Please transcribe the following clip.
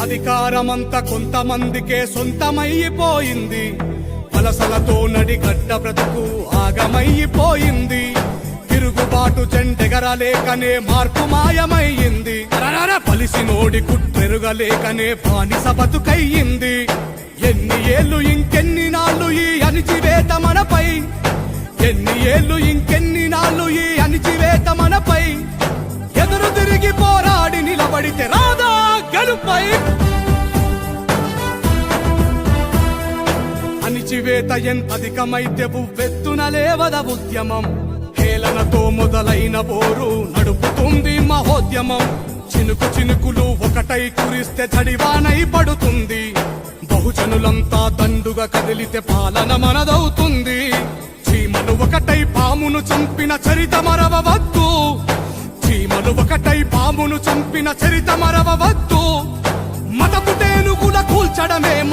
అధికారమంతా కొంతమందికే సొంతమైపోయింది. వలసలతో నడిగడ్డ బ్రతుకు ఆగమైపోయింది. తిరుగుబాటు జెండెగరలేకనే మార్పు మాయమయ్యింది. పలిసినోడి కుట్టెరుగలేకనే బానిస బతుకయ్యింది. ఎన్ని ఏళ్ళు ఇంకెన్ని నాళ్ళు ఈ అణిచివేత మనపై, ఎన్ని ఏళ్ళు ఇంకెన్ని నాళ్ళు ఈ అణిచివేత మనపై. ఎదురు తిరిగి పోరాడి నిలబడితే రాదా గెలుపై. అణిచివేత ఎంత అధికమైతే ఉవ్వెత్తున లేవద ఉద్యమం. హేళనతో మొదలైన పోరు నడుపుతుంది మహోద్యమం. చినుకు చినుకులు ఒకటై కురిస్తే చడివానై పడుతుంది. బహుజనులంతా దండుగా కదిలితే పాలన మనదవుతుంది. చీమలు ఒకటై పామును చంపిన చరిత మరవవద్దు. చీమలు ఒకటై పామును చంపిన చరిత మరవవద్దు.